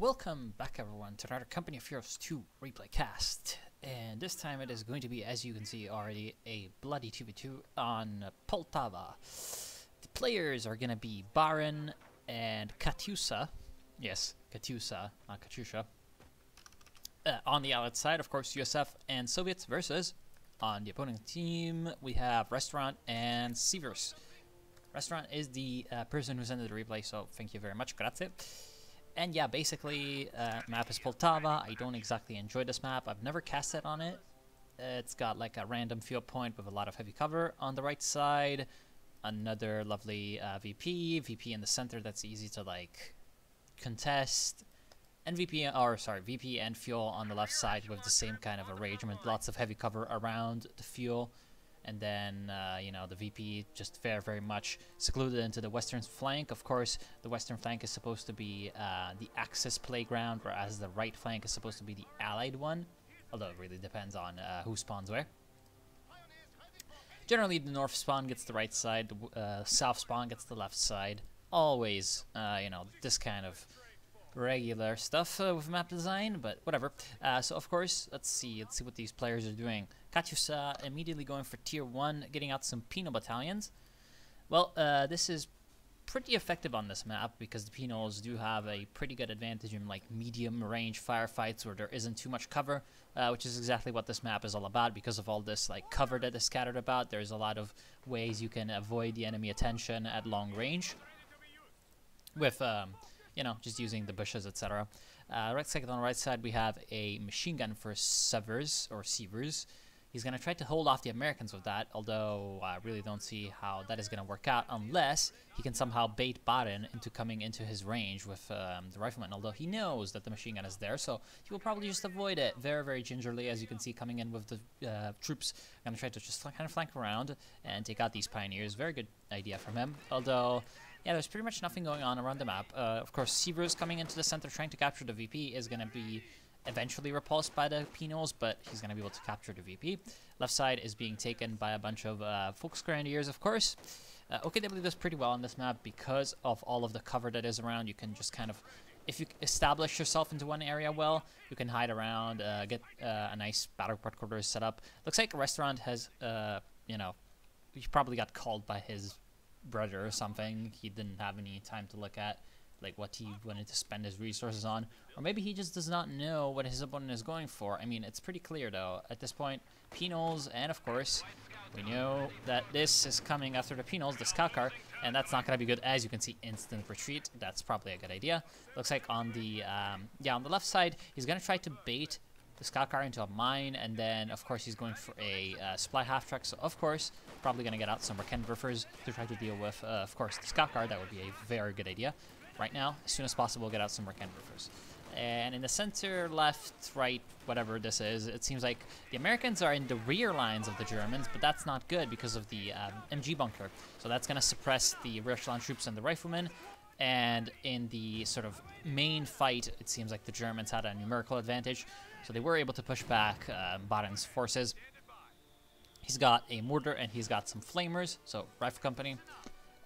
Welcome back everyone to another Company of Heroes 2 replay cast, and this time it is going to be, as you can see already, a bloody 2v2 on Poltava. The players are going to be Baron and Katyusha. Yes, Katyusha, not Katyusha. On the Allied side, of course, USF and Soviets versus, on the opposing team, we have Restaurant and Sievers. Restaurant is the person who sent the replay, so thank you very much, grazie. And yeah, basically, map is Poltava. I don't exactly enjoy this map. I've never casted on it. It's got like a random field point with a lot of heavy cover on the right side. Another lovely VP in the center that's easy to like contest. And VP and fuel on the left side with the same kind of arrangement. Lots of heavy cover around the fuel. And then, you know, the VP just very much secluded into the western flank. Of course, the western flank is supposed to be the Axis playground, whereas the right flank is supposed to be the Allied one. Although it really depends on who spawns where. Generally, the north spawn gets the right side, the south spawn gets the left side. Always, you know, this kind of regular stuff with map design, but whatever. So of course, let's see what these players are doing. Katyusha immediately going for tier 1, getting out some Penal battalions. Well, this is pretty effective on this map because the Penals do have a pretty good advantage in like medium range firefights where there isn't too much cover, which is exactly what this map is all about. Because of all this like cover that is scattered about, there's a lot of ways you can avoid the enemy attention at long range with you know, just using the bushes, etc. Right second on the right side, we have a machine gun for Sievers. He's going to try to hold off the Americans with that, although I really don't see how that is going to work out unless he can somehow bait Baron into coming into his range with the rifleman, although he knows that the machine gun is there, so he will probably just avoid it very gingerly, as you can see, coming in with the troops. Going to try to just kind of flank around and take out these pioneers. Very good idea from him, although yeah, there's pretty much nothing going on around the map. Of course, Sievers coming into the center trying to capture the VP is going to be eventually repulsed by the Penals, but he's going to be able to capture the VP. Left side is being taken by a bunch of Volksgrenadiers, of course. OKW does pretty well on this map because of all of the cover that is around. You can just kind of, if you establish yourself into one area well, you can hide around, get a nice battle quarters set up. Looks like a Restaurant has, you know, he probably got called by his brother or something. He didn't have any time to look at like what he wanted to spend his resources on, or maybe he just does not know what his opponent is going for. I mean, it's pretty clear though at this point. Penals, and of course we know that this is coming after the Penals, the scout car, and that's not going to be good. As you can see, instant retreat. That's probably a good idea. Looks like on the on the left side he's going to try to bait the scout car into a mine, and then of course he's going for a supply half track, so of course probably going to get out some Rockend to try to deal with of course the scout car. That would be a very good idea right now. As soon as possible, get out some Rockend. And in the center, left, right, whatever this is, it seems like the Americans are in the rear lines of the Germans, but that's not good because of the MG bunker. So that's going to suppress the rear echelon troops and the riflemen. And in the sort of main fight, it seems like the Germans had a numerical advantage, so they were able to push back Baden's forces. He's got a mortar and he's got some flamers, so rifle company.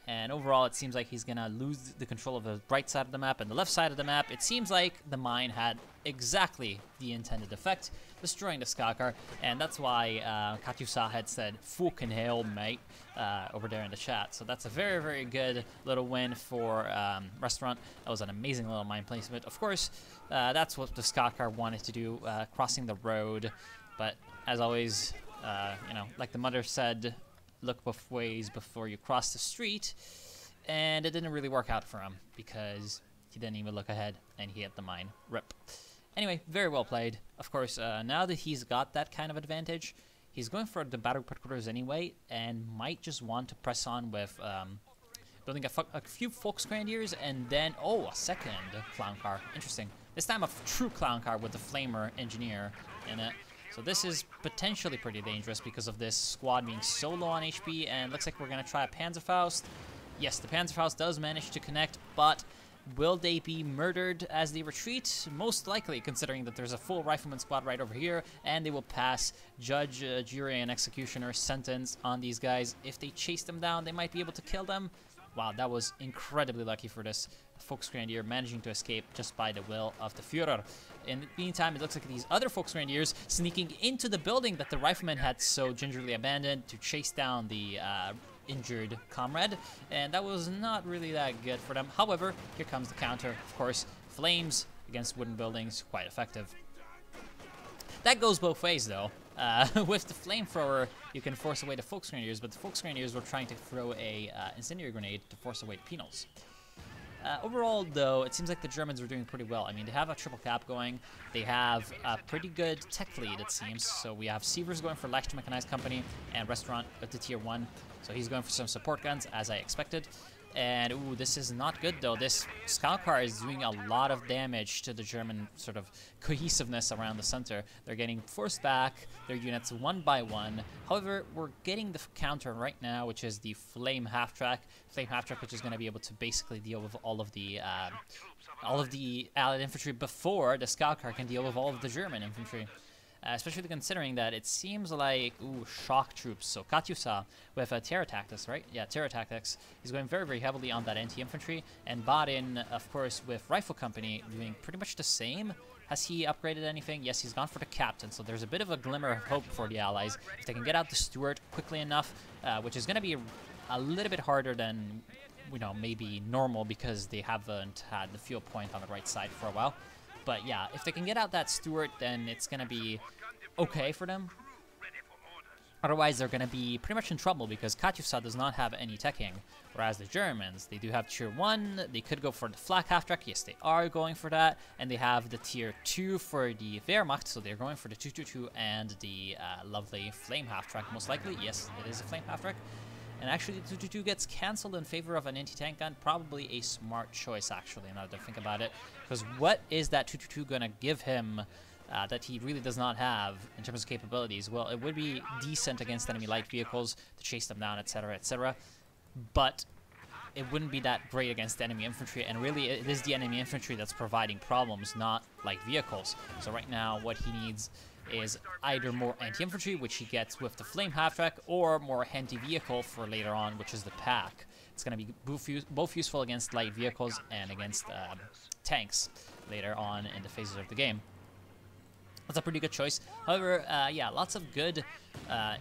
And overall, it seems like he's going to lose the control of the right side of the map and the left side of the map. It seems like the mine had exactly the intended effect, destroying the scout car. And that's why Katyusha had said, "Fucking hell, mate," over there in the chat. So that's a very good little win for Restaurant. That was an amazing little mine placement. Of course, that's what the scout car wanted to do, crossing the road. But as always, you know, like the mother said, look both ways before you cross the street, and it didn't really work out for him because he didn't even look ahead and he hit the mine. Rip. Anyway, very well played. Of course, now that he's got that kind of advantage, he's going for the battle quarters anyway, and might just want to press on with building a few Volksgrenadiers, and then a second clown car. Interesting. This time a true clown car with the flamer engineer in it. So this is potentially pretty dangerous because of this squad being so low on HP, and looks like we're going to try a Panzerfaust. Yes, the Panzerfaust does manage to connect, but will they be murdered as they retreat? Most likely, considering that there's a full rifleman squad right over here, and they will pass judge, jury, and executioner sentence on these guys. If they chase them down, they might be able to kill them. Wow, that was incredibly lucky for this Volksgrenadier, managing to escape just by the will of the Führer. In the meantime, it looks like these other Volksgrenadiers sneaking into the building that the riflemen had so gingerly abandoned to chase down the injured comrade, and that was not really that good for them. However, here comes the counter. Of course, flames against wooden buildings, quite effective. That goes both ways, though. With the flamethrower, you can force away the Volksgrenadiers, but the Volksgrenadiers were trying to throw a incendiary grenade to force away the Penals. Overall, though, it seems like the Germans were doing pretty well. I mean, they have a triple cap going. They have a pretty good tech lead, it seems. So we have Sievers going for Leichte Mechanized Company and Restaurant at the tier 1. So he's going for some support guns, as I expected. And, ooh, this is not good, though. This scout car is doing a lot of damage to the German sort of cohesiveness around the center. They're getting forced back, their units one by one. However, we're getting the counter right now, which is the Flame Half-Track. Flame Half-Track, which is going to be able to basically deal with all of the Allied infantry before the scout car can deal with all of the German infantry. Especially considering that it seems like, ooh, shock troops. So Katyusha with Terror Tactics, right? Yeah, Terror Tactics. He's going very, very heavily on that anti-infantry. And Baden, of course, with Rifle Company doing pretty much the same. Has he upgraded anything? Yes, he's gone for the Captain. So there's a bit of a glimmer of hope for the Allies. If they can get out the Steward quickly enough, which is going to be a little bit harder than, you know, maybe normal because they haven't had the field point on the right side for a while. But yeah, if they can get out that Steward, then it's going to be okay for them. Otherwise, they're going to be pretty much in trouble because Katyusha does not have any teching. Whereas the Germans, they do have tier 1. They could go for the Flak Half-Track. Yes, they are going for that. And they have the tier 2 for the Wehrmacht. So they're going for the 222 and the lovely Flame Half-Track, most likely. Yes, it is a Flame Half-Track. And actually, the 222 gets cancelled in favor of an anti-tank gun. Probably a smart choice, actually, now that I think about it. Because what is that 222 going to give him that he really does not have in terms of capabilities? Well, it would be decent against enemy light vehicles to chase them down, etc., etc. But it wouldn't be that great against the enemy infantry. And really, it is the enemy infantry that's providing problems, not light vehicles. So right now, what he needs is either more anti-infantry, which he gets with the Flame Half-Track, or more anti-vehicle for later on, which is the Pack. It's going to be both useful against light vehicles and against tanks later on in the phases of the game. That's a pretty good choice. However, yeah, lots of good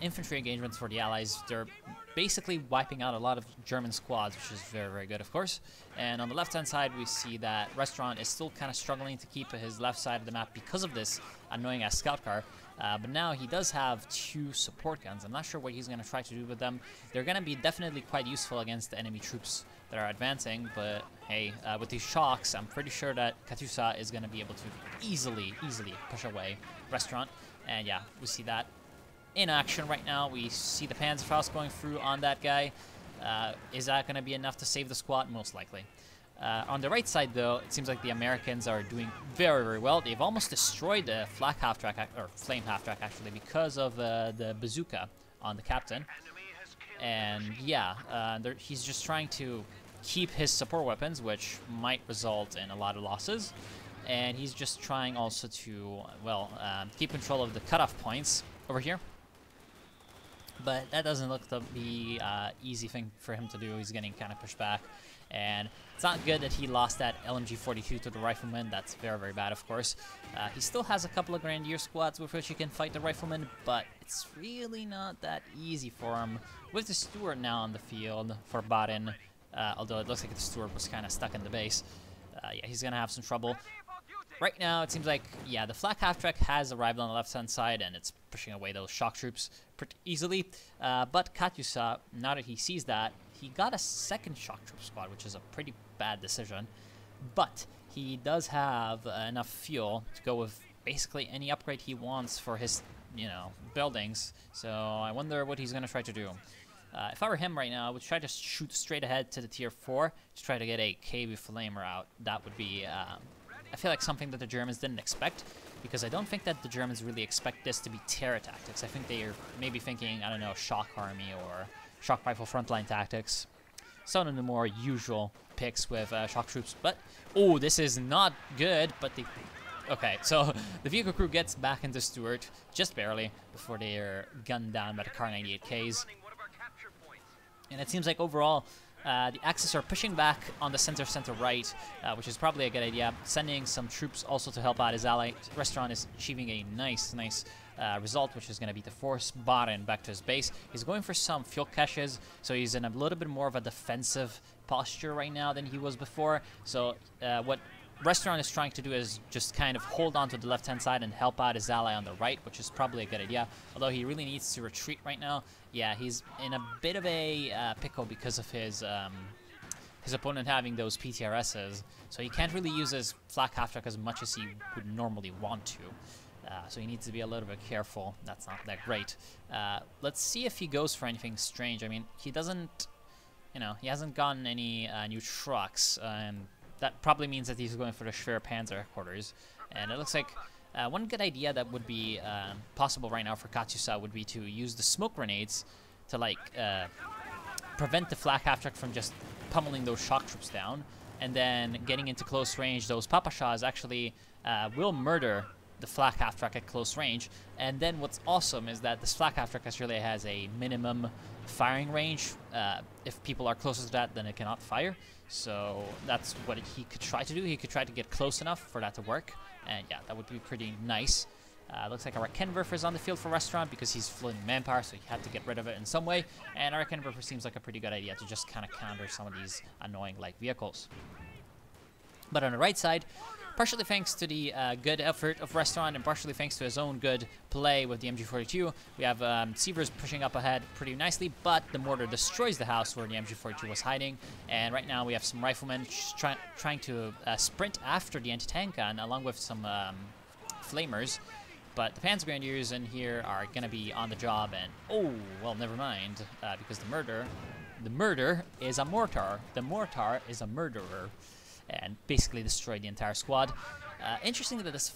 infantry engagements for the Allies. They're basically wiping out a lot of German squads, which is very, very good, of course. And on the left-hand side, we see that Restaurant is still kind of struggling to keep his left side of the map because of this annoying-ass scout car. But now he does have 2 support guns. I'm not sure what he's going to try to do with them. They're going to be definitely quite useful against the enemy troops that are advancing. But hey, with these shocks, I'm pretty sure that Katyusha is going to be able to easily push away Restaurant. And yeah, we see that in action right now. We see the Panzerfaust going through on that guy. Is that going to be enough to save the squad? Most likely. On the right side, though, it seems like the Americans are doing very, very well. They've almost destroyed the Flak Half-Track, or Flame Half-Track, actually, because of the bazooka on the Captain. And yeah, he's just trying to keep his support weapons, which might result in a lot of losses. And he's just trying also to, well, keep control of the cutoff points over here. But that doesn't look to be an easy thing for him to do. He's getting kind of pushed back. And it's not good that he lost that LMG-42 to the Rifleman. That's very, very bad, of course. He still has a couple of Grenadier squads with which he can fight the Rifleman, but it's really not that easy for him. With the Steward now on the field for Baden, although it looks like the Steward was kind of stuck in the base. Yeah, he's going to have some trouble. Right now, it seems like, yeah, the Flak Half-Track has arrived on the left-hand side, and it's pushing away those shock troops pretty easily. But Katyusha, now that he sees that, he got a second shock troop squad, which is a pretty bad decision. But he does have enough fuel to go with basically any upgrade he wants for his, you know, buildings. So I wonder what he's going to try to do. If I were him right now, I would try to shoot straight ahead to the tier 4 to try to get a KB Flamer out. That would be, I feel like, something that the Germans didn't expect, because I don't think that the Germans really expect this to be terror tactics. I think they are maybe thinking, I don't know, shock army or shock rifle frontline tactics. Some of the more usual picks with shock troops. But, oh, this is not good, but the... Okay, so the vehicle crew gets back into Stewart just barely before they are gunned down by the Kar 98Ks. And it seems like overall, The Axis are pushing back on the center right, which is probably a good idea. Sending some troops also to help out his ally. Restaurant is achieving a nice result, which is going to be to force Barin back to his base. He's going for some fuel caches, so he's in a little bit more of a defensive posture right now than he was before. So what Restaurant is trying to do is just kind of hold on to the left-hand side and help out his ally on the right, which is probably a good idea. Although he really needs to retreat right now. Yeah, he's in a bit of a pickle because of his opponent having those PTRSs. So he can't really use his flak half-track as much as he would normally want to. So he needs to be a little bit careful. That's not that great. Let's see if he goes for anything strange. I mean, he doesn't, you know, he hasn't gotten any new trucks, and that probably means that he's going for the Schwer Panzer headquarters. And it looks like one good idea that would be possible right now for Katyusha would be to use the smoke grenades to, like, prevent the flak half-track from just pummeling those shock troops down. And then getting into close range, those Papashas actually will murder the flak half-track at close range. And then what's awesome is that this flak half-track actually has a minimum firing range. If people are closer to that, then it cannot fire. So that's what he could try to do. He could try to get close enough for that to work. And yeah, that would be pretty nice. Looks like our Rakenwerfer is on the field for Restaurant because he's floating manpower, so he had to get rid of it in some way. And our Rakenwerfer seems like a pretty good idea to just kind of counter some of these annoying light vehicles. But on the right side, partially thanks to the good effort of Restaurant and partially thanks to his own good play with the MG42, we have Sievers pushing up ahead pretty nicely, but the mortar destroys the house where the MG42 was hiding. And right now we have some riflemen trying to sprint after the anti-tank gun along with some flamers. But the Panzer Grenadiers in here are going to be on the job, and oh, well, never mind, because the murder is a mortar. The mortar is a murderer. And basically destroyed the entire squad. Interesting that this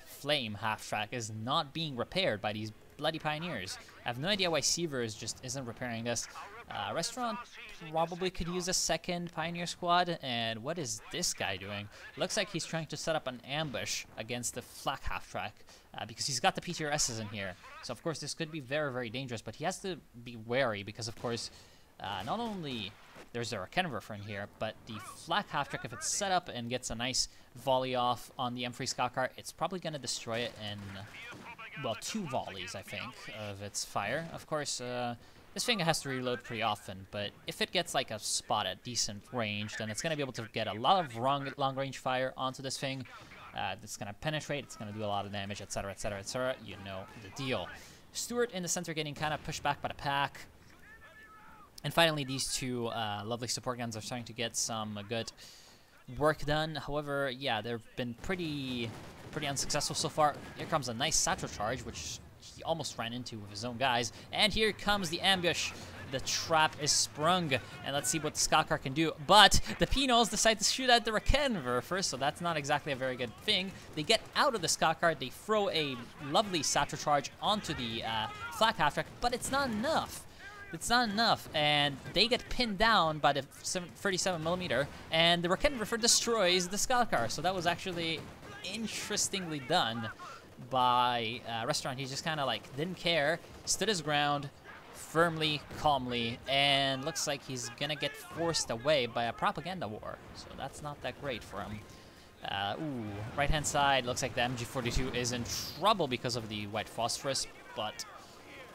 flame half-track is not being repaired by these bloody pioneers. I have no idea why Sievers just isn't repairing this. Restaurant probably could use a second pioneer squad. And what is this guy doing? Looks like he's trying to set up an ambush against the flak half-track because he's got the PTRSs in here. So of course this could be very, very dangerous, but he has to be wary because of course not only there's a Rakenwerfer in here, but the flak half-track, if it's set up and gets a nice volley off on the M3 Scout Car, it's probably going to destroy it in, well, 2 volleys, I think, of its fire. Of course, this thing has to reload pretty often, but if it gets like a spot at decent range, then it's going to be able to get a lot of long-range fire onto this thing. It's going to penetrate, it's going to do a lot of damage, etc., etc., etc. You know the deal. Stuart in the center getting kind of pushed back by the pack. And finally, these two lovely support guns are starting to get some good work done. However, yeah, they've been pretty unsuccessful so far. Here comes a nice satchel charge, which he almost ran into with his own guys. And here comes the ambush. The trap is sprung, and let's see what the Scout Car can do. But the Pinos decide to shoot at the Rakenwerfer, so that's not exactly a very good thing. They get out of the Scout Car, they throw a lovely satchel charge onto the flak half-track, but it's not enough. It's not enough, and they get pinned down by the 37mm, and the Rakenwerfer destroys the Scout Car. So that was actually interestingly done by Restaurant. He just kind of like didn't care, stood his ground firmly, calmly, and looks like he's gonna get forced away by a propaganda war. So that's not that great for him. Right-hand side, looks like the MG42 is in trouble because of the white phosphorus, but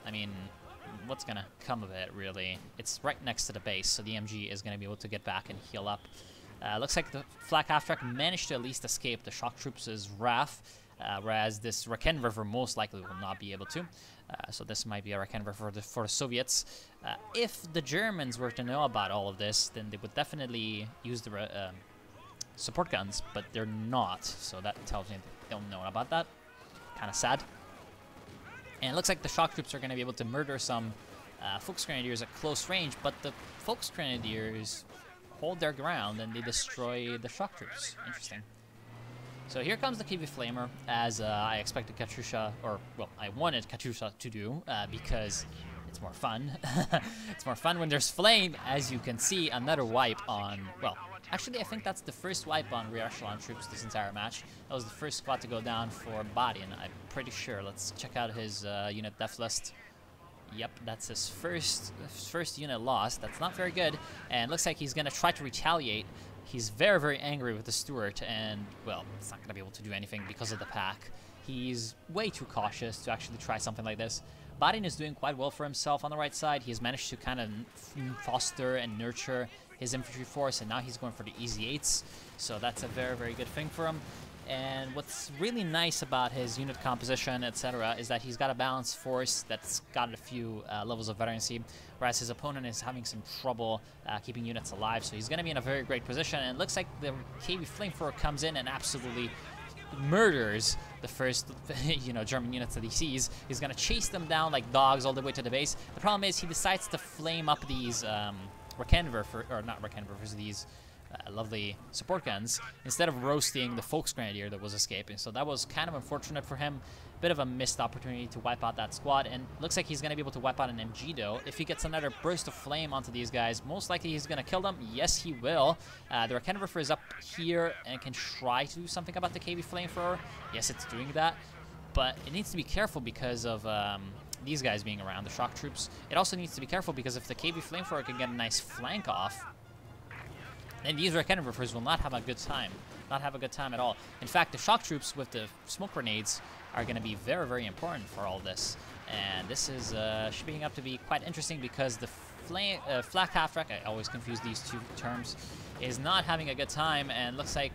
I mean, what's gonna come of it, really? It's right next to the base, so the MG is gonna be able to get back and heal up. Looks like the flak half-track managed to at least escape the shock troops' wrath, whereas this Rakenwerfer most likely will not be able to. So this might be a Rakenwerfer for the Soviets. If the Germans were to know about all of this, then they would definitely use the support guns, but they're not, so that tells me they don't know about that. Kind of sad. And it looks like the shock troops are going to be able to murder some Volksgrenadiers at close range, but the Volksgrenadiers hold their ground and they destroy the shock troops. Interesting. So here comes the Kiwi Flamer, as I expected Katyusha, or, well, I wanted Katyusha to do, because it's more fun. It's more fun when there's flame, as you can see. Another wipe on, well, actually I think that's the first wipe on rear echelon troops this entire match. That was the first squad to go down for Badin, I'm pretty sure. Let's check out his unit def list. Yep, that's his first unit lost. That's not very good, and looks like he's gonna try to retaliate. He's very, very angry with the Stewart, and, well, it's not gonna be able to do anything because of the pack. He's way too cautious to actually try something like this. Badin is doing quite well for himself on the right side. He's managed to kind of foster and nurture his infantry force, and now he's going for the easy 8s, so that's a very, very good thing for him. And what's really nice about his unit composition, etc., is that he's got a balanced force that's got a few levels of veterancy, whereas his opponent is having some trouble keeping units alive. So he's going to be in a very great position, and it looks like the KB Flamethrower comes in and absolutely murders the first German units that he sees. He's going to chase them down like dogs all the way to the base. The problem is he decides to flame up these these lovely support guns instead of roasting the Volksgrenadier that was escaping. So that was kind of unfortunate for him. Bit of a missed opportunity to wipe out that squad, and looks like he's going to be able to wipe out an MG though. If he gets another burst of flame onto these guys, most likely he's going to kill them. Yes, he will. The Raketenwerfer is up here and can try to do something about the KB Flamethrower. Yes, it's doing that, but it needs to be careful because of these guys being around, the shock troops. It also needs to be careful because if the KB Flamethrower can get a nice flank off, then these Raketenwerfers will not have a good time. Not have a good time at all. In fact, the shock troops with the smoke grenades are going to be very, very important for all this. And this is shaping up to be quite interesting because the flak half-track, I always confuse these two terms, is not having a good time, and looks like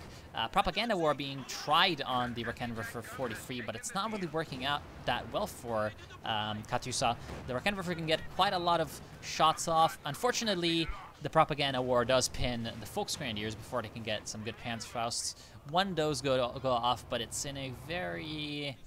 propaganda war being tried on the Raketenwerfer 43, but it's not really working out that well for Katyusha. The Raketenwerfer can get quite a lot of shots off. Unfortunately, the propaganda war does pin the Volksgrenadiers before they can get some good Panzerfausts. One does go off, but it's in a very...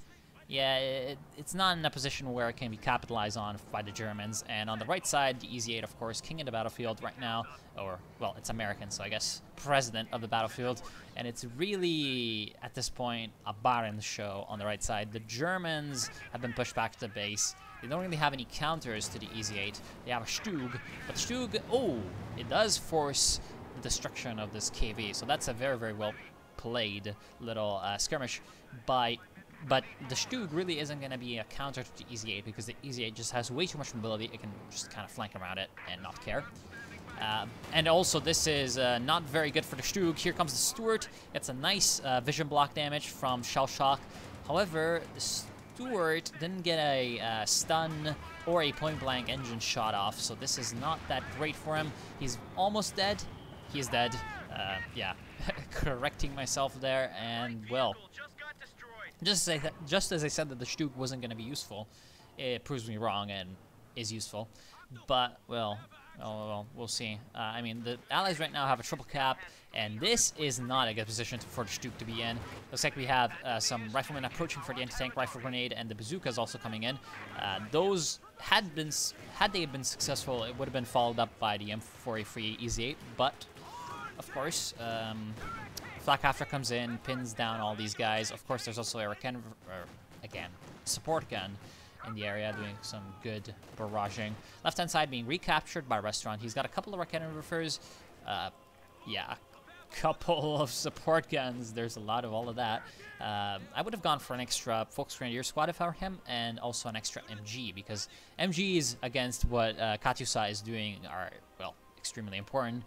it's not in a position where it can be capitalized on by the Germans. And on the right side, the Easy 8, of course, king of the battlefield right now, or, well, it's American, so I guess president of the battlefield. And it's really, at this point, a barren show on the right side. The Germans have been pushed back to the base. They don't really have any counters to the Easy 8. They have a Stug, but the Stug, it does force the destruction of this KV. So that's a very, very well played little skirmish but the Stug really isn't going to be a counter to the Easy 8 because the Easy 8 just has way too much mobility. It can just kind of flank around it and not care. And also, this is not very good for the Stug. Here comes the Stuart. It's a nice vision block damage from Shell Shock. However, the Stuart didn't get a stun or a point-blank engine shot off, so this is not that great for him. He's almost dead. He is dead. Yeah, correcting myself there, and well, just as I said that the Stug wasn't going to be useful, it proves me wrong and is useful. But well, we'll see. I mean, the Allies right now have a triple cap, and this is not a good position for the Stug to be in. Looks like we have some riflemen approaching for the anti-tank rifle grenade, and the bazooka is also coming in. Those had they been successful, it would have been followed up by the M4A3 Easy 8, but of course, Flak After comes in, pins down all these guys. Of course, there's also a support gun in the area doing some good barraging. Left-hand side being recaptured by Restaurant. He's got a couple of Raketenwerfers. Yeah, a couple of support guns. There's a lot of all of that. I would have gone for an extra Volksgrenadier squad if I were him, and also an extra MG, because MGs against what Katyusha is doing are, well, extremely important.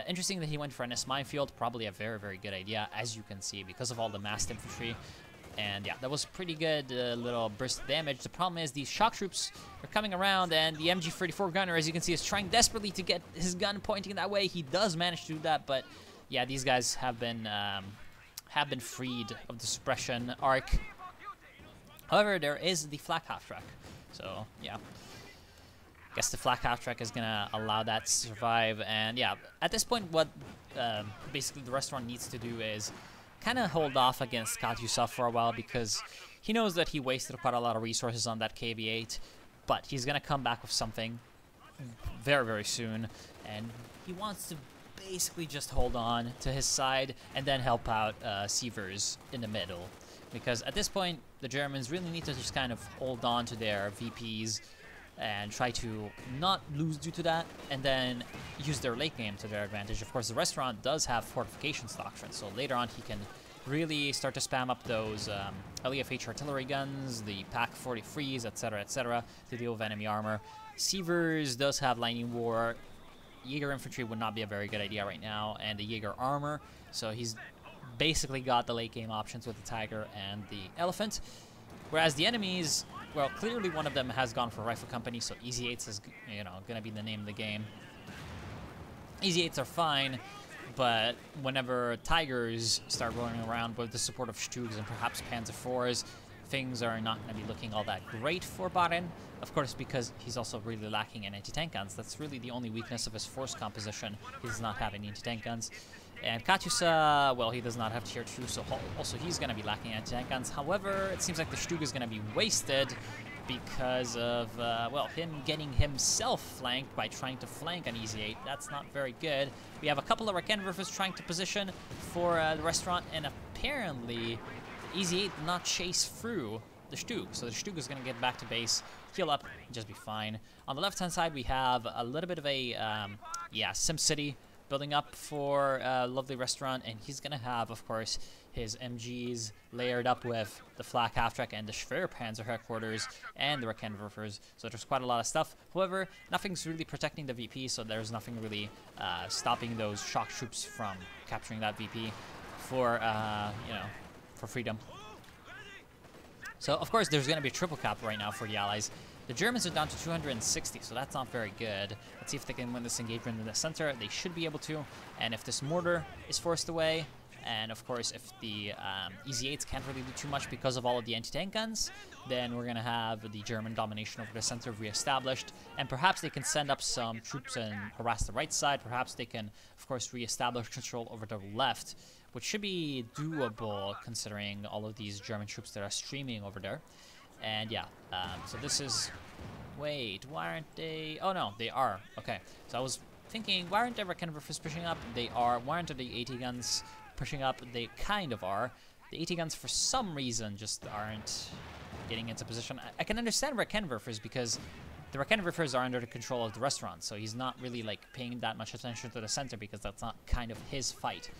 Interesting that he went for an S-minefield, probably a very, very good idea, as you can see, because of all the massed infantry. And yeah, that was pretty good little burst of damage. The problem is these shock troops are coming around, and the MG34 gunner, as you can see, is trying desperately to get his gun pointing that way. He does manage to do that, but yeah, these guys have been freed of the suppression arc. However, there is the flak half-track, so yeah. Guess the flak half-track is gonna allow that to survive, and yeah, at this point, what basically the Restaurant needs to do is kind of hold off against Katyusha for a while, because he knows that he wasted quite a lot of resources on that KV-8, but he's gonna come back with something very, very soon, and he wants to basically just hold on to his side and then help out Sievers in the middle, because at this point, the Germans really need to just kind of hold on to their VPs and try to not lose due to that, and then use their late game to their advantage. Of course, the Restaurant does have fortifications doctrine, so later on he really start to spam up those LEFH artillery guns, the Pak 43s, etc., to deal with enemy armor. Sievers does have Lightning War. Jaeger infantry would not be a very good idea right now, and the Jaeger armor, so he's basically got the late game options with the Tiger and the Elephant. Whereas the enemies, well, clearly one of them has gone for Rifle Company, so Easy 8s is, you know, gonna be the name of the game. Easy 8s are fine, but whenever Tigers start rolling around with the support of Stugs and perhaps Panzer IVs, things are not going to be looking all that great for Baden. Of course, because he's also really lacking in anti-tank guns. That's really the only weakness of his force composition. He does not have any anti-tank guns. And Katyusha, well, he does not have tier 2, so also he's going to be lacking anti-tank guns. However, it seems like the Stug is going to be wasted because of, well, him getting himself flanked by trying to flank an Easy 8. That's not very good. We have a couple of Rakenwerfers trying to position for the restaurant, and apparently Easy 8 did not chase through the Stug. So the Stug is going to get back to base, heal up, and just be fine. On the left-hand side, we have a little bit of a, yeah, SimCity building up for lovely restaurant, and he's going to have, of course, his MGs layered up with the Flak Half-Track and the Schwerpanzer headquarters and the Rakenwerfers, so there's quite a lot of stuff. However, nothing's really protecting the VP, so there's nothing really stopping those shock troops from capturing that VP for, you know, for freedom. So, of course, there's going to be a triple cap right now for the Allies. The Germans are down to 260, so that's not very good. Let's see if they can win this engagement in the center. They should be able to. And if this mortar is forced away, and of course if the Easy 8s can't really do too much because of all of the anti-tank guns, then we're going to have the German domination over the center reestablished. And perhaps they can send up some troops and harass the right side. Perhaps they can, of course, reestablish control over the left, which should be doable considering all of these German troops that are streaming over there. And yeah, so this is... Wait, why aren't they... Oh no, they are. Okay, so I was thinking, why aren't the Rakenwerfers pushing up? They are. Why aren't the AT guns pushing up? They kind of are. The AT guns, for some reason, just aren't getting into position. I can understand Rakenwerfers because the Rakenwerfers are under the control of the restaurant, so he's not really like paying that much attention to the center because that's not kind of his fight.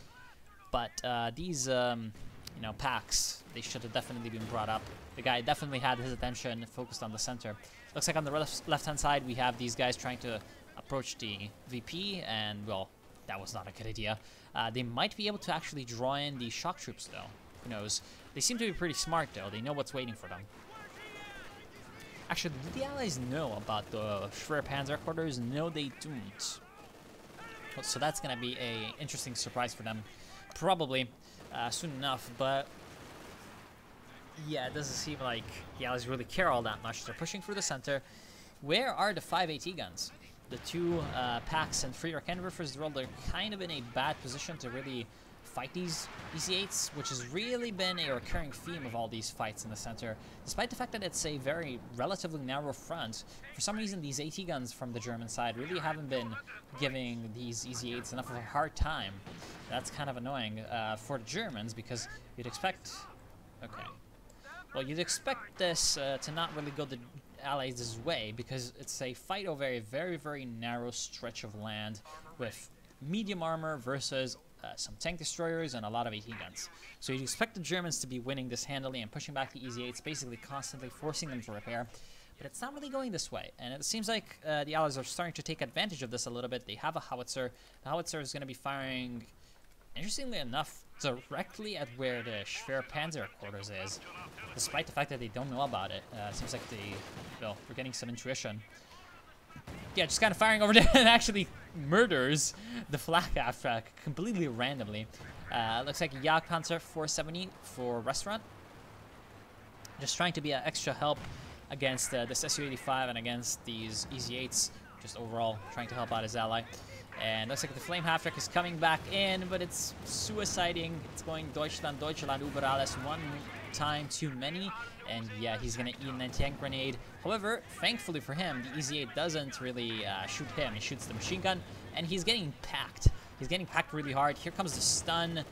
But these, you know, packs, they should have definitely been brought up. The guy definitely had his attention focused on the center. Looks like on the left-hand side, we have these guys trying to approach the VP, and, well, that was not a good idea. They might be able to actually draw in the shock troops, though. Who knows? They seem to be pretty smart, though. They know what's waiting for them. Actually, do the Allies know about the Schwerpanzer quarters? No, they don't. So that's going to be an interesting surprise for them. Probably soon enough, but yeah, it doesn't seem like the Allies really care all that much. They're pushing through the center. Where are the 5 AT guns? The 2 packs and 3 Rakenwerfers, they're kind of in a bad position to really fight these Easy 8s, which has really been a recurring theme of all these fights in the center. Despite the fact that it's a very relatively narrow front, for some reason these AT guns from the German side really haven't been giving these Easy 8s enough of a hard time. That's kind of annoying for the Germans, because you'd expect... Okay. Well, you'd expect this to not really go the Allies' way, because it's a fight over a very, very narrow stretch of land with medium armor versus some tank destroyers and a lot of AT guns. So you'd expect the Germans to be winning this handily and pushing back the Easy 8s, basically constantly forcing them to repair. But it's not really going this way, and it seems like the Allies are starting to take advantage of this a little bit. They have a howitzer. The howitzer is going to be firing, interestingly enough, directly at where the Schwerpanzer quarters is, despite the fact that they don't know about it. Seems like well, we're getting some intuition. Yeah, just kind of firing over there and actually murders the Flak Half-Track completely randomly. Looks like Jagdpanzer 470 for Restaurant. Just trying to be an extra help against this Su-85 and against these Easy 8s. Just overall trying to help out his ally. And looks like the Flame Half-Track is coming back in, but it's suiciding. It's going Deutschland, Deutschland über alles one time too many. And yeah, he's going to eat an anti-tank grenade. However, thankfully for him, the Easy 8 doesn't really shoot him. He shoots the machine gun, and he's getting packed. He's getting packed really hard. Here comes the stun.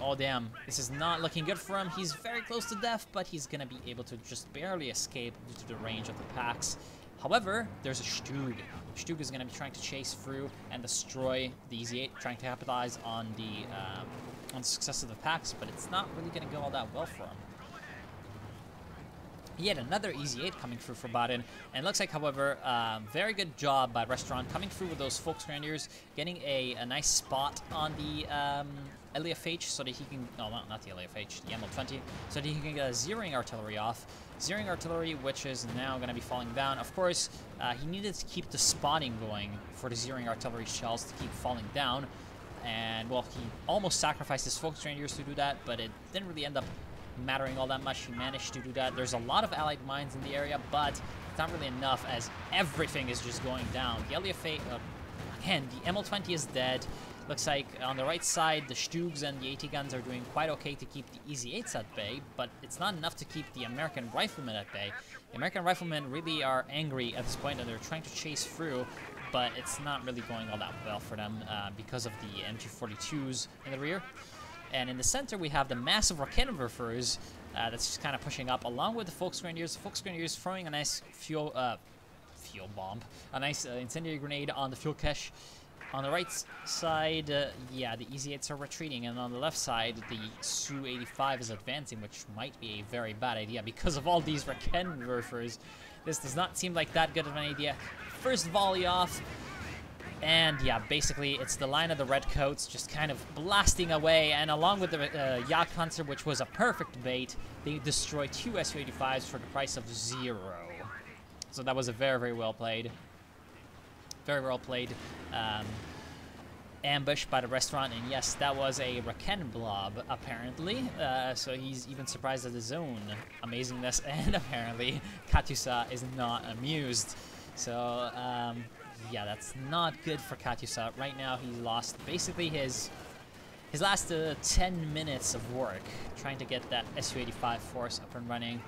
Oh, damn. This is not looking good for him. He's very close to death, but he's going to be able to just barely escape due to the range of the packs. However, there's a Stug. Stug is going to be trying to chase through and destroy the Easy 8, trying to capitalize on the on successive attacks, but it's not really going to go all that well for him. He had another easy 8 coming through for Baden, and it looks like, however, very good job by Restaurant coming through with those Folk Grenadiers, getting a nice spot on the LFH so that he can, no, not the LFH, the ML20, so that he can get a zeroing artillery off. Zeroing artillery, which is now going to be falling down. Of course, he needed to keep the spotting going for the zeroing artillery shells to keep falling down. And, well, he almost sacrificed his Folk Grenadiers to do that, but it didn't really end up mattering all that much. He managed to do that. There's a lot of allied mines in the area, but it's not really enough as everything is just going down. The LFA, again, the ML20 is dead. Looks like on the right side, the Stugs and the AT guns are doing quite okay to keep the Easy 8s at bay, but it's not enough to keep the American Riflemen at bay. The American Riflemen really are angry at this point, and they're trying to chase through, but it's not really going all that well for them because of the MG42s in the rear. And in the center, we have the massive Raketenwerfers that's just kind of pushing up, along with the Volksgrenadiers. The Volksgrenadiers throwing a nice fuel bomb, a nice incendiary grenade on the fuel cache. On the right side, yeah, the Easy 8s are retreating, and on the left side, the Su-85 is advancing, which might be a very bad idea because of all these Raketenwerfers. This does not seem like that good of an idea. First volley off. And yeah, basically it's the line of the redcoats just kind of blasting away, and along with the Jagdpanzer, which was a perfect bait, they destroy 2 Su-85s for the price of 0. So that was a very, very well played, ambush by the Restaurant, and yes, that was a Raken blob, apparently. So he's even surprised at his own amazingness, and apparently Katyusha is not amused. So, yeah, that's not good for Katyusha. Right now, he lost basically his last 10 minutes of work trying to get that Su-85 force up and running.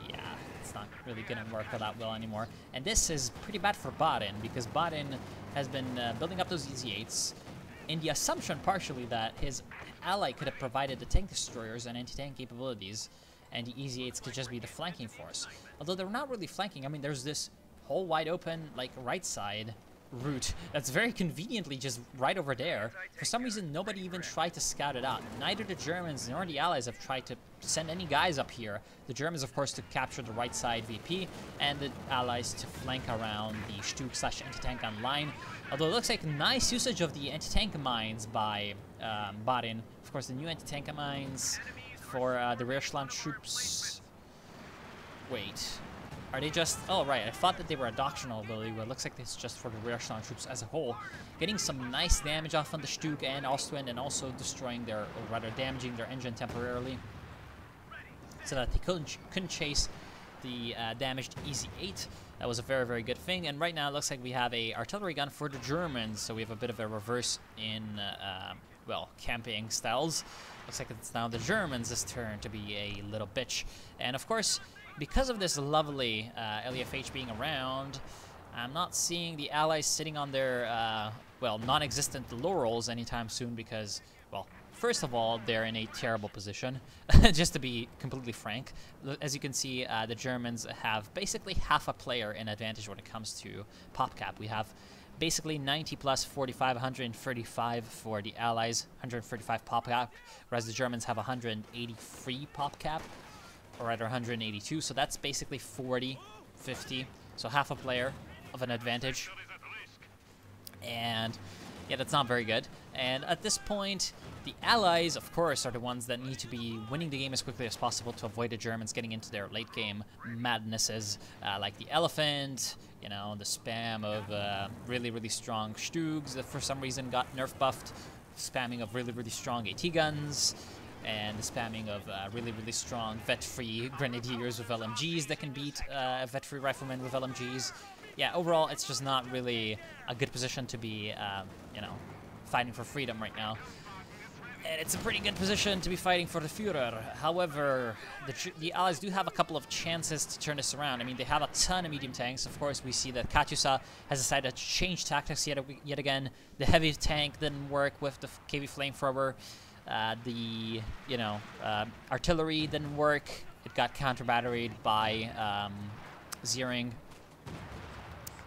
Yeah, it's not really going to work all that well anymore. And this is pretty bad for Baden, because Baden has been building up those Easy 8s in the assumption partially that his ally could have provided the tank destroyers and anti-tank capabilities, and the Easy 8s could just be the flanking force. Although they're not really flanking. I mean, there's this whole wide open, like, right side route that's very conveniently just right over there. For some reason, nobody even tried to scout it out. Neither the Germans nor the Allies have tried to send any guys up here. The Germans, of course, to capture the right side VP, and the Allies to flank around the Stug/anti-tank on line. Although it looks like nice usage of the anti-tank mines by Baden. Of course, the new anti-tank mines for the rear echelon troops. Wait. Are they just... Oh, right. I thought that they were a doctrinal ability, but it looks like it's just for the rear echelon troops as a whole. Getting some nice damage off on the Stug and Ostwind, and also destroying their... or rather, damaging their engine temporarily, so that they couldn't chase the damaged Easy 8. That was a very, very good thing. And right now, it looks like we have a artillery gun for the Germans, so we have a bit of a reverse in, well, camping styles. Looks like it's now the Germans' turn to be a little bitch. And, of course, because of this lovely LFH being around, I'm not seeing the Allies sitting on their, well, non-existent laurels anytime soon because, well, first of all, they're in a terrible position, just to be completely frank. As you can see, the Germans have basically half a player in advantage when it comes to pop cap. We have basically 90 plus 45, 135 for the Allies, 135 pop cap, whereas the Germans have 183 pop cap. Or rather 182, so that's basically 40, 50, so half a player of an advantage. And yeah, that's not very good. And at this point, the Allies, of course, are the ones that need to be winning the game as quickly as possible to avoid the Germans getting into their late game madnesses, like the Elephant, you know, the spam of really, really strong Stugs that for some reason got nerf buffed, spamming of really, really strong AT guns, and the spamming of really, really strong vet-free grenadiers with LMGs that can beat vet-free riflemen with LMGs. Yeah, overall, it's just not really a good position to be, you know, fighting for freedom right now. And it's a pretty good position to be fighting for the Führer. However, the Allies do have a couple of chances to turn this around. I mean, they have a ton of medium tanks. Of course, we see that Katyusha has decided to change tactics yet again. The heavy tank didn't work with the KV flamethrower. The, you know, artillery didn't work. It got counter-batteried by Ziering.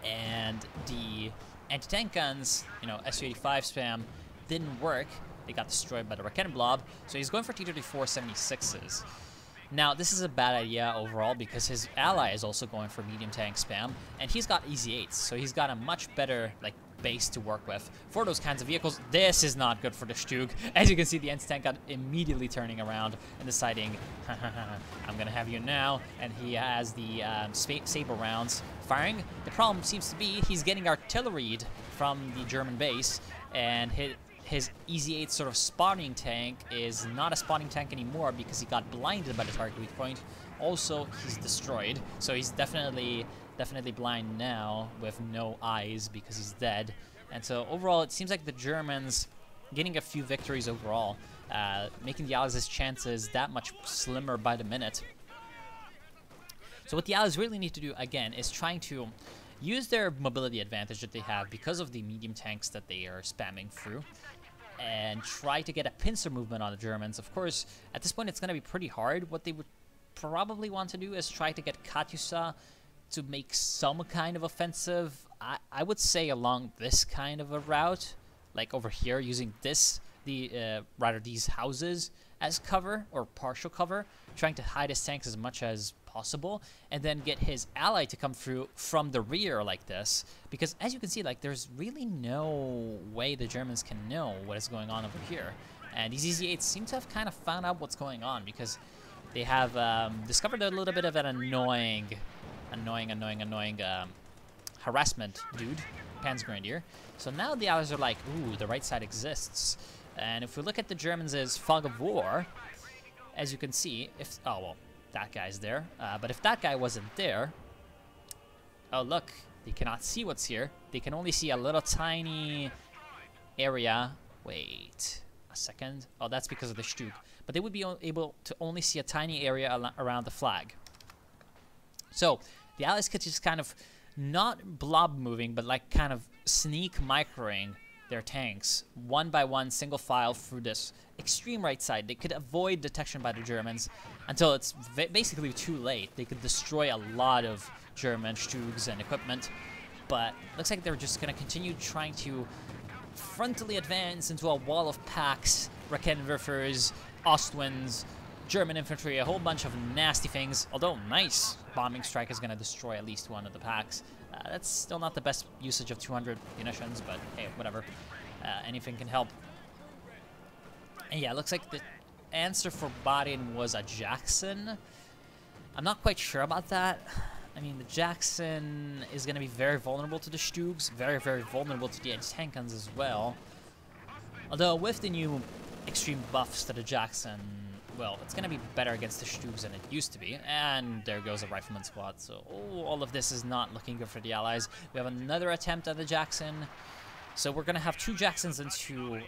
And the anti-tank guns, you know, Su-85 spam, didn't work. They got destroyed by the Raken Blob, so he's going for T-34-76s. Now, this is a bad idea overall because his ally is also going for medium tank spam, and he's got easy 8s, so he's got a much better like base to work with for those kinds of vehicles. This is not good for the Stug. As you can see, the anti-tank got immediately turning around and deciding, I'm gonna have you now, and he has the saber rounds firing. The problem seems to be he's getting artilleried from the German base, and his Easy 8 sort of spawning tank is not a spawning tank anymore because he got blinded by the target weak point. Also, he's destroyed, so he's definitely blind now with no eyes because he's dead. And so overall, it seems like the Germans getting a few victories overall, making the Allies' chances that much slimmer by the minute. So what the Allies really need to do, again, is trying to use their mobility advantage that they have because of the medium tanks that they are spamming through, and try to get a pincer movement on the Germans. Of course, at this point, it's going to be pretty hard. What they would probably want to do is try to get Katyusha to make some kind of offensive. I would say along this kind of a route, like over here, using rather these houses as cover or partial cover, trying to hide his tanks as much as possible, and then get his ally to come through from the rear like this, because as you can see, like, there's really no way the Germans can know what is going on over here, and these Easy 8s seem to have kind of found out what's going on, because they have discovered a little bit of an annoying harassment dude, Panzergrenadier. So now the Allies are like, ooh, the right side exists. And if we look at the Germans' fog of war, as you can see, oh well, that guy's there. But if that guy wasn't there, oh look, they cannot see what's here. They can only see a little tiny area. Wait a second. Oh, that's because of the Stug. But they would be able to only see a tiny area around the flag. So the Allies could just kind of not blob moving, but like kind of sneak microing their tanks one by one, single file through this extreme right side. They could avoid detection by the Germans until it's basically too late. They could destroy a lot of German Stugs and equipment, but looks like they're just going to continue trying to frontally advance into a wall of packs, Raketenwerfers, Ostwinds, German infantry, a whole bunch of nasty things. Although, nice bombing strike is going to destroy at least one of the packs. That's still not the best usage of 200 munitions, but hey, whatever. Anything can help. And yeah, it looks like the answer for Baden was a Jackson. I'm not quite sure about that. I mean, the Jackson is going to be very vulnerable to the Stugs, very, very vulnerable to the anti-tank guns as well. Although, with the new extreme buffs to the Jackson, well, it's going to be better against the Stugs than it used to be. And there goes a Rifleman squad. So, all of this is not looking good for the Allies. We have another attempt at the Jackson. So, we're going to have 2 Jacksons and 2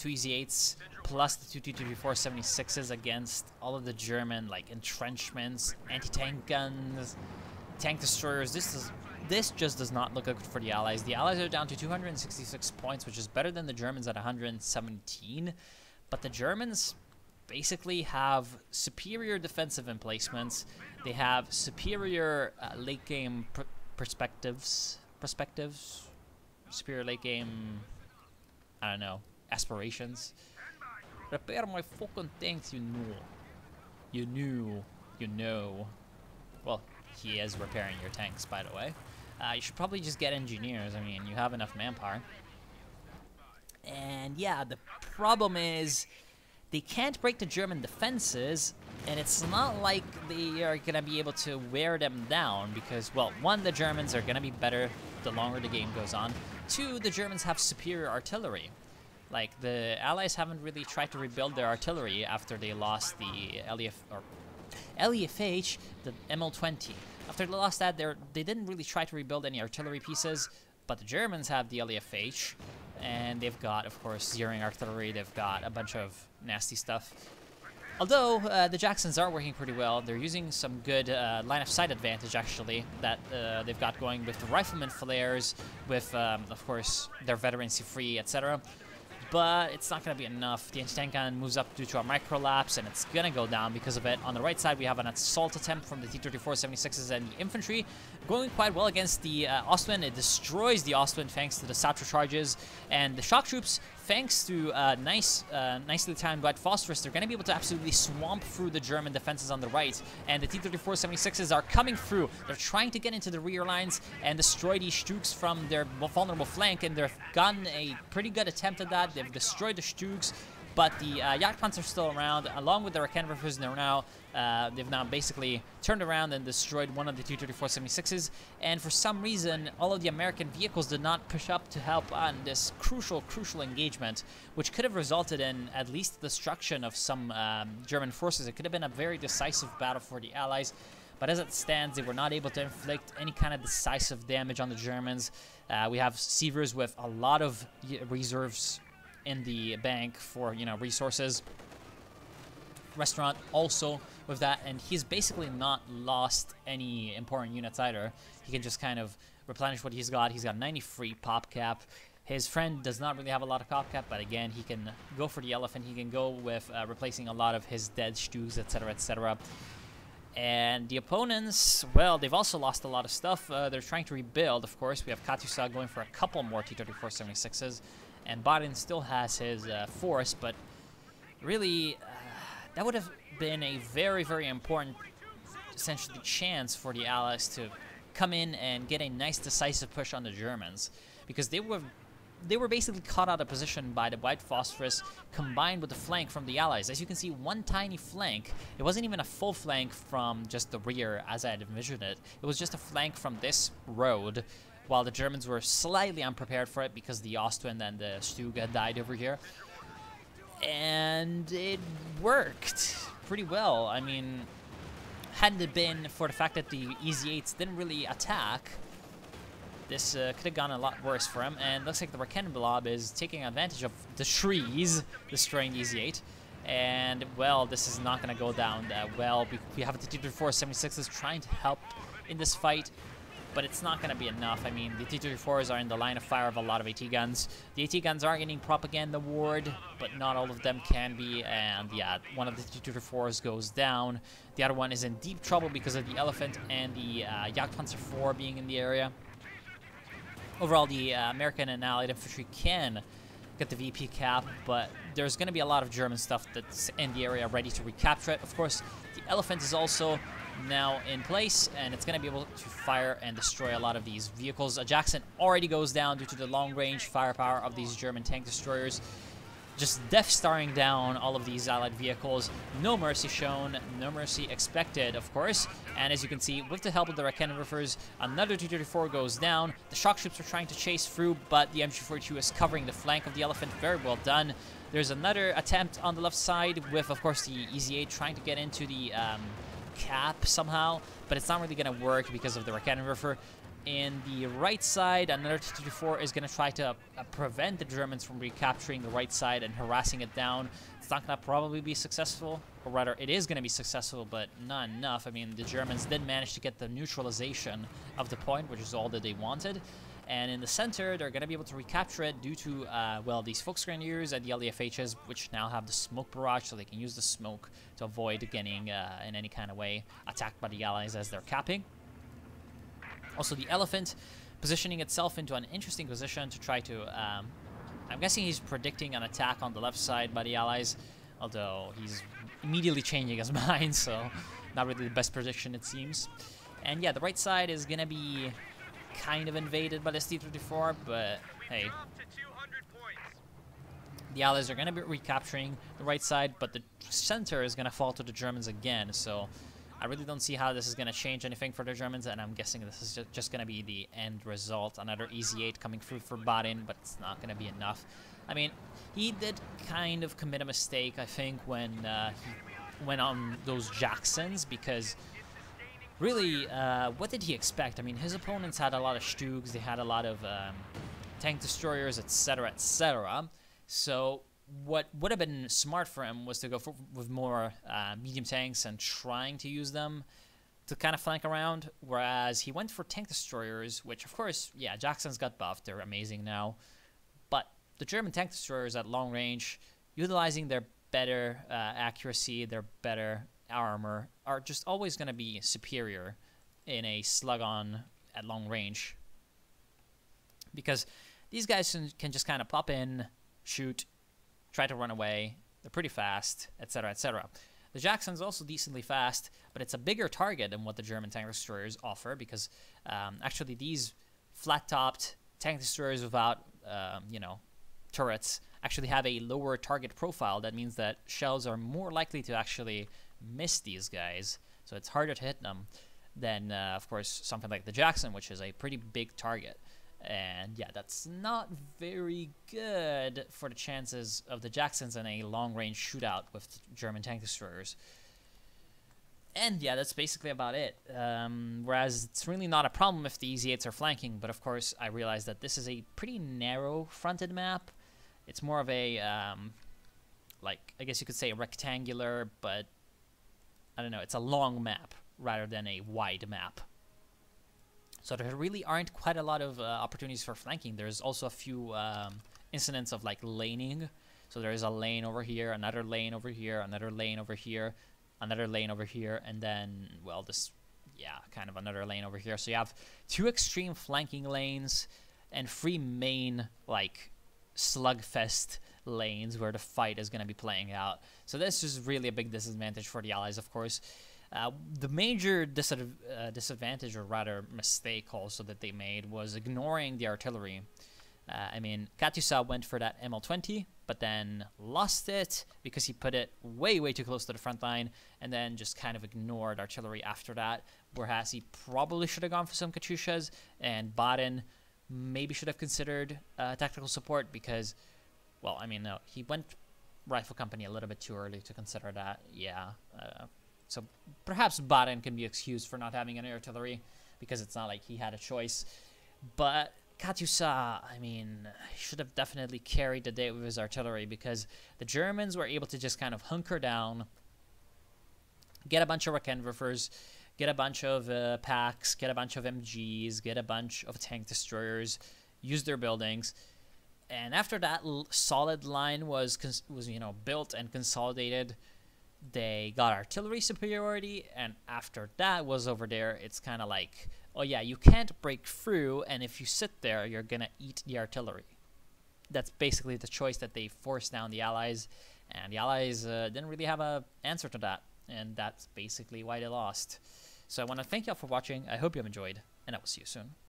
Easy 8s, plus the 2 T-34-76s against all of the German, like, entrenchments, anti-tank guns, tank destroyers. This just does not look good for the Allies. The Allies are down to 266 points, which is better than the Germans at 117. But the Germans basically have superior defensive emplacements. They have superior late game perspectives, superior late game, I don't know, aspirations. Repair my fucking tanks, you know. Well, he is repairing your tanks, by the way. You should probably just get engineers. I mean, you have enough manpower. And yeah, the problem is they can't break the German defenses, and it's not like they are going to be able to wear them down because, well, 1, the Germans are going to be better the longer the game goes on. 2, the Germans have superior artillery. Like, the Allies haven't really tried to rebuild their artillery after they lost the LEFH, the ML-20. After they lost that, they didn't really try to rebuild any artillery pieces, but the Germans have the LEFH, and they've got, of course, zeroing artillery. They've got a bunch of nasty stuff. Although, the Jacksons are working pretty well. They're using some good line of sight advantage, actually, that they've got going with the rifleman flares, with, of course, their veteran C3, etc. But it's not going to be enough. The anti-tank gun moves up due to a microlapse, and it's going to go down because of it. On the right side, we have an assault attempt from the T-34-76s and the infantry, going quite well against the Ostwind. It destroys the Ostwind thanks to the Satchel charges, and the shock troops thanks to nicely timed white phosphorus, they're going to be able to absolutely swamp through the German defenses on the right. And the T-34-76s are coming through. They're trying to get into the rear lines and destroy these Stuks from their vulnerable flank, and they've gotten a pretty good attempt at that. They've destroyed the Stuks, but the Jagdpanzer are still around, along with the Raketenwerfers. They've now basically turned around and destroyed one of the T-34-76s, and for some reason, all of the American vehicles did not push up to help on this crucial engagement, which could have resulted in at least the destruction of some German forces. It could have been a very decisive battle for the Allies, but as it stands, they were not able to inflict any kind of decisive damage on the Germans. We have Sievers with a lot of reserves in the bank for, you know, resources. Restaurant also with that, and he's basically not lost any important units either. He can just kind of replenish what he's got. He's got 93 pop cap. His friend does not really have a lot of pop cap, but again, he can go for the elephant. He can go with replacing a lot of his dead Stuks, etc., etc. And the opponents, well, they've also lost a lot of stuff. They're trying to rebuild, of course. We have Katyusha going for a couple more T-34-76s, and Baden still has his force, but really, that would have been a very, very important, essentially, chance for the Allies to come in and get a nice decisive push on the Germans, because they were basically caught out of position by the white phosphorus combined with the flank from the Allies. As you can see, one tiny flank. It wasn't even a full flank from just the rear as I had envisioned it. It was just a flank from this road, while the Germans were slightly unprepared for it because the Ostwind and the Stug had died over here. And it worked pretty well. I mean, hadn't it been for the fact that the Easy-8s didn't really attack, this could have gone a lot worse for him. And looks like the Raketenblob is taking advantage of the trees, destroying the Easy-8. And, well, this is not going to go down that well. We have the T-34-76s trying to help in this fight, but it's not going to be enough. I mean, the T-34s are in the line of fire of a lot of AT guns. The AT guns are getting propaganda ward, but not all of them can be. And yeah, one of the T-34s goes down. The other one is in deep trouble because of the Elephant and the Jagdpanzer IV being in the area. Overall, the American and Allied infantry can get the VP cap, but there's going to be a lot of German stuff that's in the area ready to recapture it. Of course, the Elephant is also now in place, and it's going to be able to fire and destroy a lot of these vehicles. A Jackson already goes down due to the long-range firepower of these German tank destroyers, just death-starring down all of these Allied vehicles. No mercy shown, no mercy expected, of course. And as you can see, with the help of the Raketenwerfers, another T-34 goes down. The shock troops are trying to chase through, but the MG42 is covering the flank of the Elephant. Very well done. There's another attempt on the left side with, of course, the Easy-8 trying to get into the cap somehow, but it's not really going to work because of the Raketenwerfer. In the right side, another T-34 is going to try to prevent the Germans from recapturing the right side and harassing it down. It's not going to probably be successful, or rather, it is going to be successful, but not enough. I mean, the Germans did manage to get the neutralization of the point, which is all that they wanted. And in the center, they're going to be able to recapture it due to, well, these Volksgrenadiers and the LDFHs, which now have the smoke barrage, so they can use the smoke to avoid getting, in any kind of way, attacked by the Allies as they're capping. Also, the Elephant positioning itself into an interesting position to try to, I'm guessing he's predicting an attack on the left side by the Allies, although he's immediately changing his mind, so not really the best prediction, it seems. And yeah, the right side is going to be kind of invaded by this T-34, but hey, the Allies are going to be recapturing the right side, but the center is going to fall to the Germans again, so I really don't see how this is going to change anything for the Germans, and I'm guessing this is just going to be the end result. Another Easy-8 coming through for Baden, but it's not going to be enough. I mean, he did kind of commit a mistake, I think, when he went on those Jacksons, because really, what did he expect? I mean, his opponents had a lot of Stugs, they had a lot of tank destroyers, etc., etc. So what would have been smart for him was to go with more medium tanks and trying to use them to kind of flank around, whereas he went for tank destroyers, which, of course, yeah, Jackson's got buffed, they're amazing now, but the German tank destroyers at long range, utilizing their better accuracy, their better armor, are just always going to be superior in a slug-on at long range, because these guys can just kind of pop in, shoot, try to run away. They're pretty fast, etc., etc. The Jackson's also decently fast, but it's a bigger target than what the German tank destroyers offer, because actually these flat-topped tank destroyers without, turrets actually have a lower target profile. That means that shells are more likely to actually miss these guys, so it's harder to hit them than, of course, something like the Jackson, which is a pretty big target. And yeah, that's not very good for the chances of the Jacksons in a long-range shootout with German tank destroyers. And yeah, that's basically about it. Whereas it's really not a problem if the EZ8s are flanking, but of course I realize that this is a pretty narrow-fronted map. It's more of a, like, I guess you could say rectangular, but I don't know, it's a long map rather than a wide map. So there really aren't quite a lot of opportunities for flanking. There's also a few incidents of like laning. So there's a lane over here, another lane over here, another lane over here, another lane over here, and then, well, this, yeah, kind of another lane over here. So you have 2 extreme flanking lanes and 3 main, like, slugfest lanes where the fight is going to be playing out. So this is really a big disadvantage for the Allies, of course. The major disadvantage, or rather mistake also that they made, was ignoring the artillery. I mean, Katyusha went for that ML20, but then lost it because he put it way, way too close to the front line, and then just kind of ignored artillery after that, whereas he probably should have gone for some Katyushas, and Baden maybe should have considered tactical support because, well, I mean, no, he went rifle company a little bit too early to consider that, yeah. So perhaps Baden can be excused for not having any artillery because it's not like he had a choice. But Katyusha, I mean, he should have definitely carried the day with his artillery because the Germans were able to just kind of hunker down, get a bunch of Raketenwerfers, get a bunch of packs, get a bunch of MGs, get a bunch of tank destroyers, use their buildings. And after that solid line was built and consolidated, they got artillery superiority, and after that was over there, it's kind of like, oh yeah, you can't break through, and if you sit there, you're gonna eat the artillery. That's basically the choice that they forced down the Allies, and the Allies didn't really have an answer to that, and that's basically why they lost. So I want to thank y'all for watching. I hope you have enjoyed, and I will see you soon.